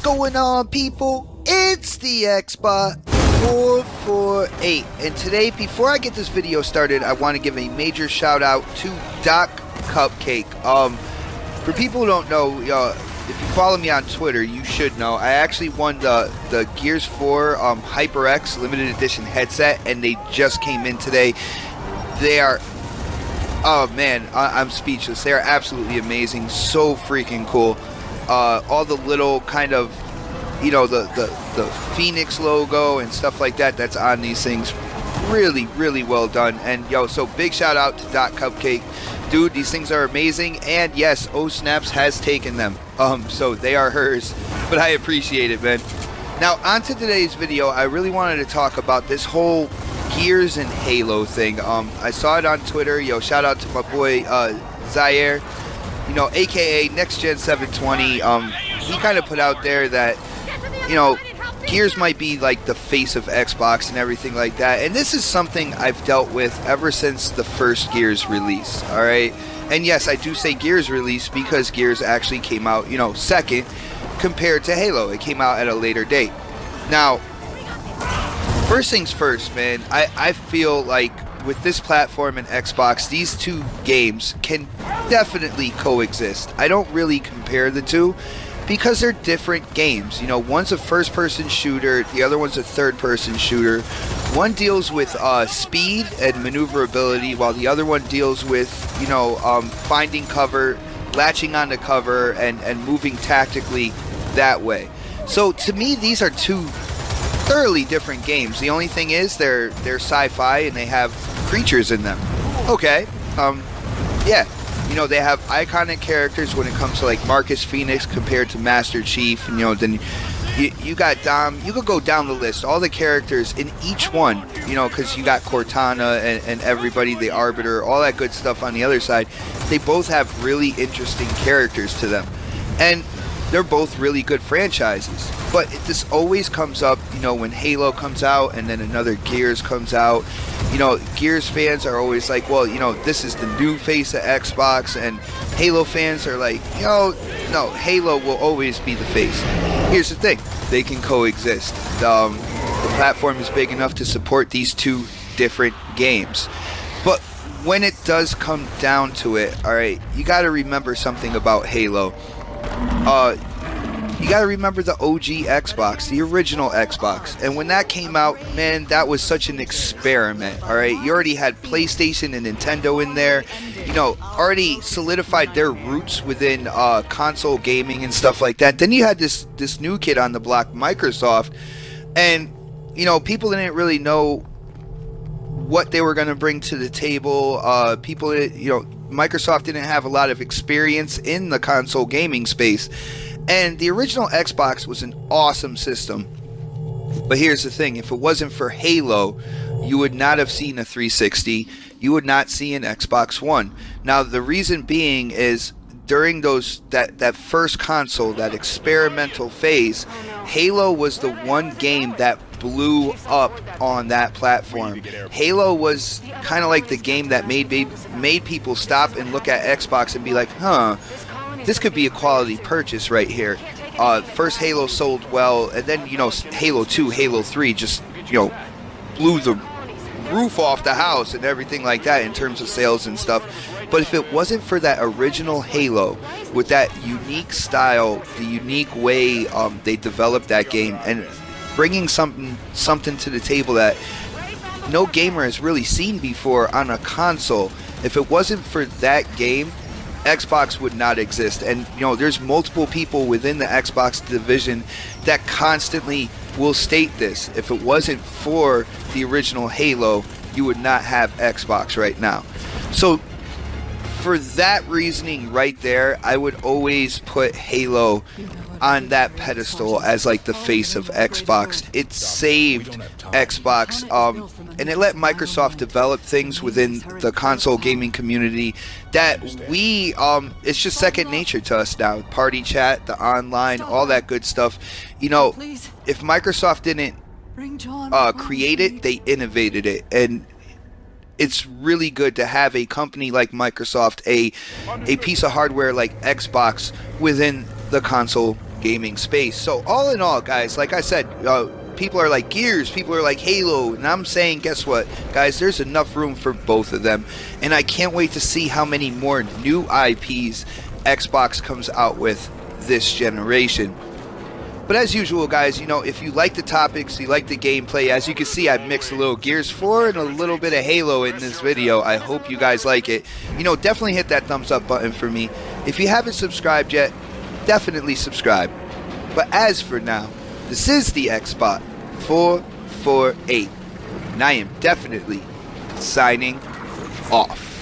going on, people? It's the Xbot 448, and today, before I get this video started, I want to give a major shout out to Doc Cupcake. For people who don't know, if you follow me on Twitter, you should know I actually won the Gears 4 HyperX limited edition headset, and they just came in today. They are, oh man, I'm speechless. They are absolutely amazing, so freaking cool. All the little kind of, you know, the Phoenix logo and stuff like that that's on these things, really well done. And so big shout out to Doc Cupcake. Dude, these things are amazing, and yes, Snaps has taken them, so they are hers, but I appreciate it, man. Now, on to today's video. I really wanted to talk about this whole Gears and Halo thing. I saw it on Twitter. Shout out to my boy Zaire, aka Next Gen 720. He kind of put out there that, Gears might be like the face of Xbox and everything like that, and this is something I've dealt with ever since the first Gears release, alright? And yes, I do say Gears release because Gears actually came out, second compared to Halo. It came out at a later date. Now, first things first, man, I feel like with this platform and Xbox, these two games can definitely coexist. I don't really compare the two, because they're different games. One's a first-person shooter, the other one's a third-person shooter. One deals with speed and maneuverability, while the other one deals with, finding cover, latching onto cover, and moving tactically that way. So to me, these are two thoroughly different games. The only thing is they're sci-fi and they have creatures in them. Okay, yeah. They have iconic characters when it comes to like Marcus Phoenix compared to Master Chief, and then you got Dom. You could go down the list, all the characters in each one, because you got Cortana and everybody, the Arbiter, all that good stuff on the other side. They both have really interesting characters to them, and they're both really good franchises. But this always comes up, when Halo comes out and then another Gears comes out. Gears fans are always like, well, this is the new face of Xbox, and Halo fans are like, no, Halo will always be the face. Here's the thing, they can coexist. The platform is big enough to support these two different games. But when it does come down to it, alright, you gotta remember something about Halo. You gotta remember the OG Xbox, the original Xbox, and when that came out, man, that was such an experiment, alright? You already had PlayStation and Nintendo in there, already solidified their roots within console gaming and stuff like that. Then you had this new kid on the block, Microsoft, and, people didn't really know what they were going to bring to the table. Microsoft didn't have a lot of experience in the console gaming space. And the original Xbox was an awesome system. But here's the thing, if it wasn't for Halo, you would not have seen a 360. You would not see an Xbox One. Now, the reason being is during that first console, that experimental phase, Halo was the one game that blew up on that platform. Halo was kind of like the game that made people stop and look at Xbox and be like, this could be a quality purchase right here. First Halo sold well, and then, Halo 2, Halo 3 just, blew the roof off the house and everything like that in terms of sales and stuff. But if it wasn't for that original Halo, with that unique style, the unique way they developed that game, and bringing something to the table that no gamer has really seen before on a console, if it wasn't for that game, Xbox would not exist. And there's multiple people within the Xbox division that constantly will state this. If it wasn't for the original Halo, you would not have Xbox right now. So for that reasoning right there, I would always put Halo on that pedestal as like the face of Xbox. It saved Xbox, and it let Microsoft develop things within the console gaming community that it's just second nature to us now. Party chat, the online, all that good stuff. If Microsoft didn't create it, they innovated it, and it's really good to have a company like Microsoft, a piece of hardware like Xbox within the console gaming space. So all in all, guys, like I said, people are like Gears, people are like Halo, and I'm saying, guess what, guys, there's enough room for both of them, and I can't wait to see how many more new IPs Xbox comes out with this generation. But as usual, guys, you know, if you like the topics, you like the gameplay, as you can see, I've mixed a little Gears 4 and a little bit of Halo in this video. I hope you guys like it. You know, definitely hit that thumbs up button for me. If you haven't subscribed yet, definitely subscribe. But as for now, this is the Xbot 448, and I am definitely signing off.